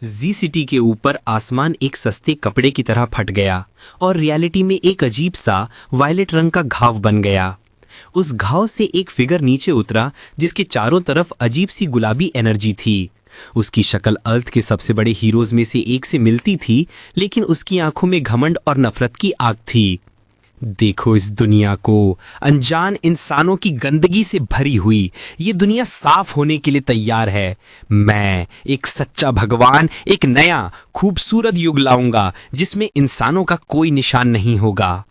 जी city के ऊपर आसमान एक सस्ते कपड़े की तरह फट गया और रियलिटी में एक अजीब सा वायलेट रंग का घाव बन गया। उस घाव से एक फिगर नीचे उतरा जिसके चारों तरफ अजीब सी गुलाबी एनर्जी थी। उसकी शक्ल अर्थ के सबसे बड़े हीरोज में से एक से मिलती थी, लेकिन उसकी आंखों में घमंड और नफरत की आग थी। देखो इस दुनिया को, अनजान इंसानों की गंदगी से भरी हुई। ये दुनिया साफ होने के लिए तैयार है। मैं एक सच्चा भगवान एक नया खूबसूरत युग लाऊंगा जिसमें इंसानों का कोई निशान नहीं होगा।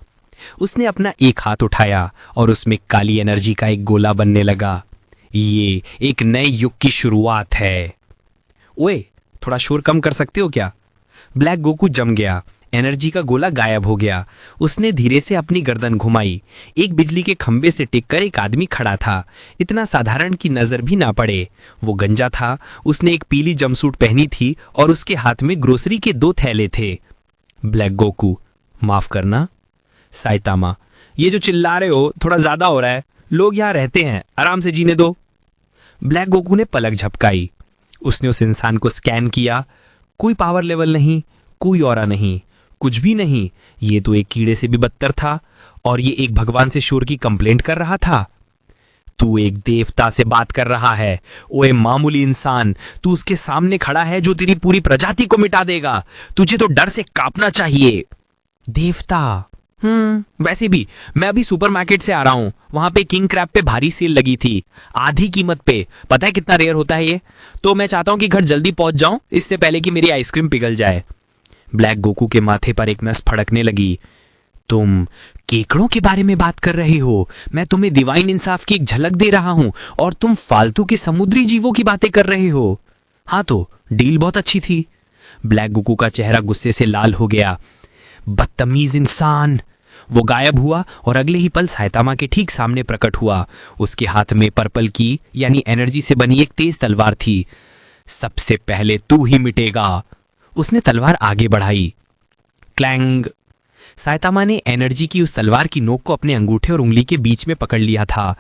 उसने अपना एक हाथ उठाया और उसमें काली एनर्जी का एक गोला बनने लगा। ये एक नए युग की शुरुआत है। ओए, थोड़ा शोर कम कर सकते हो क्या? ब्लैक गोकू जम गया। एनर्जी का गोला गायब हो गया। उसने धीरे से अपनी गर्दन घुमाई। एक बिजली के खंबे से टिककर एक आदमी खड़ा था, इतना साधारण कि नजर भी ना पड़े। वो गंजा था। उसने एक पीली जंपसूट पहनी थी और उसके हाथ में ग्रोसरी के 2 थैले थे। ब्लैक गोकू, माफ करना। साइतामा, ये जो चिल्ला रहे हो थोड़ा ज्यादा हो रहा है। लोग यहाँ रहते हैं, आराम से जीने दो। ब्लैक गोकू ने पलक झपकाई। उसने उस इंसान को स्कैन किया। कोई पावर लेवल नहीं, कोई ऑरा नहीं, कुछ भी नहीं। ये तो एक कीड़े से भी बदतर था और ये एक भगवान से शोर की कंप्लेंट कर रहा था। तू एक देवता से बात कर रहा है। ओए मामूली इंसान, तू उसके सामने खड़ा है जो तेरी पूरी प्रजाति को मिटा देगा। तुझे तो डर से कांपना चाहिए। देवता? वैसे भी मैं अभी सुपरमार्केट से आ रहा हूं। वहां पे किंग क्रैब पे भारी सेल लगी थी, आधी कीमत पे। पता है कितना रेयर होता है ये? तो मैं चाहता हूं कि घर जल्दी पहुंच जाऊं इससे पहले कि मेरी आइसक्रीम पिघल जाए। ब्लैक गोकू के माथे पर एक नस फड़कने लगी। तुम केकड़ों के बारे में बात कर रहे हो? मैं तुम्हें डिवाइन इंसाफ की एक झलक दे रहा हूं और तुम फालतू के समुद्री जीवों की बातें कर रहे हो। हाँ तो डील बहुत अच्छी थी। ब्लैक गोकू का चेहरा गुस्से से लाल हो गया। बदतमीज इंसान। वो गायब हुआ और अगले ही पल साइतामा के ठीक सामने प्रकट हुआ। उसके हाथ में पर्पल की यानी एनर्जी से बनी एक तेज तलवार थी। सबसे पहले तू ही मिटेगा। उसने तलवार आगे बढ़ाई। क्लैंग। साइतामा ने एनर्जी की उस तलवार की नोक को अपने अंगूठे और उंगली के बीच में पकड़ लिया था।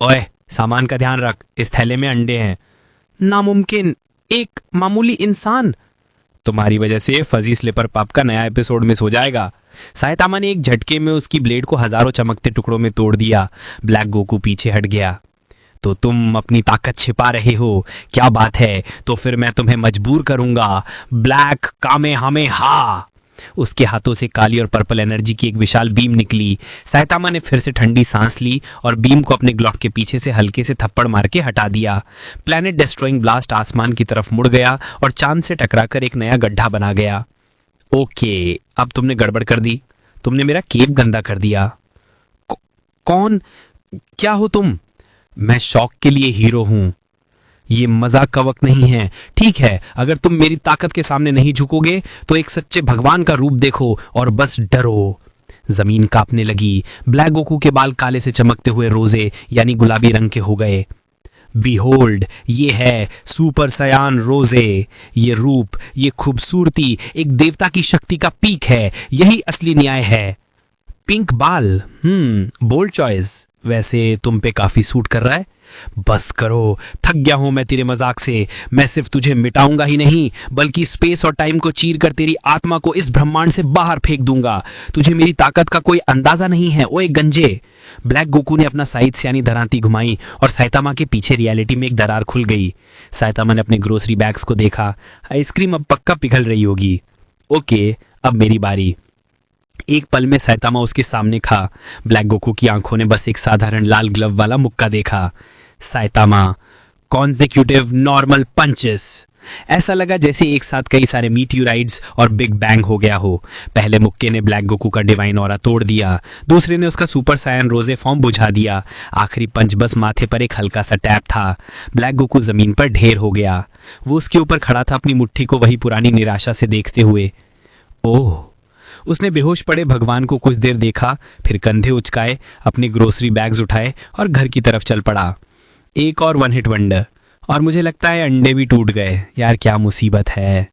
ओए, सामान का ध्यान रख, इस थैले में अंडे हैं। नामुमकिन, एक मामूली इंसान। तुम्हारी वजह से फजी स्लीपर पब का नया एपिसोड मिस हो जाएगा। साइतामा ने एक झटके में उसकी ब्लेड को हजारों चमकते टुकड़ों में तोड़ दिया। ब्लैक गोकू पीछे हट गया। तो तुम अपनी ताकत छिपा रहे हो? क्या बात है, तो फिर मैं तुम्हें मजबूर करूंगा। Black Kamehameha. उसके हाथों से काली और पर्पल एनर्जी की एक विशाल बीम निकली। साइतामा ने फिर से ठंडी सांस ली और बीम को अपने ग्लॉक के पीछे से हल्के से थप्पड़ मार के हटा दिया। प्लैनेट डिस्ट्रॉइंग ब्लास्ट आसमान की तरफ मुड़ गया और चांद से टकराकर एक नया गड्ढा बना गया। ओके, अब तुमने गड़बड़ कर दी। तुमने मेरा केप गंदा कर दिया। कौन? क्या हो तुम? मैं शौक के लिए हीरो हूं। ये मजाक का वक्त नहीं है। ठीक है, अगर तुम मेरी ताकत के सामने नहीं झुकोगे तो एक सच्चे भगवान का रूप देखो और बस डरो। जमीन कांपने लगी। ब्लैक गोकू के बाल काले से चमकते हुए रोजे यानी गुलाबी रंग के हो गए। बीहोल्ड, ये है सुपर सयान रोजे। ये रूप, ये खूबसूरती एक देवता की शक्ति का पीक है। यही असली न्याय है। पिंक बाल, बोल्ड चॉइस। वैसे तुम पे काफी सूट कर रहा है। बस करो, थक गया हूं मैं तेरे मजाक से। मैं सिर्फ तुझे मिटाऊंगा ही नहीं बल्कि स्पेस और टाइम को चीर कर तेरी आत्मा को इस ब्रह्मांड से बाहर फेंक दूंगा। तुझे मेरी ताकत का कोई अंदाजा नहीं है, ओए गंजे। ब्लैक गोकू ने अपना साइड से यानी धराती घुमाई और साइतामा के पीछे रियलिटी में एक दरार खुल गई। साइतामा ने अपने ग्रोसरी बैग्स को देखा। आइसक्रीम अब पक्का पिघल रही होगी। ओके, अब मेरी बारी। एक पल में साइतामा उसके सामने खा। ब्लैक गोकू की आंखों ने बस एक साधारण लाल ग्लव वाला मुक्का देखा। Saitama, consecutive normal punches. ऐसा लगा जैसे एक साथ कई सारे मीटियोराइट्स और बिग बैंग हो गया हो। पहले मुक्के ने ब्लैक गोकू का डिवाइन ऑरा तोड़ दिया। दूसरे ने उसका सुपर सायन रोजे फॉर्म बुझा दिया। आखिरी पंच बस माथे पर एक हल्का सा टैप था। ब्लैक गोकू जमीन पर ढेर हो गया। वो उसके ऊपर खड़ा था, अपनी मुट्ठी को वही पुरानी निराशा से देखते हुए। ओह। उसने बेहोश पड़े भगवान को कुछ देर देखा, फिर कंधे उचकाए, अपने ग्रोसरी बैग्स उठाए और घर की तरफ चल पड़ा। एक और वन हिट वंडर और मुझे लगता है अंडे भी टूट गए। यार क्या मुसीबत है।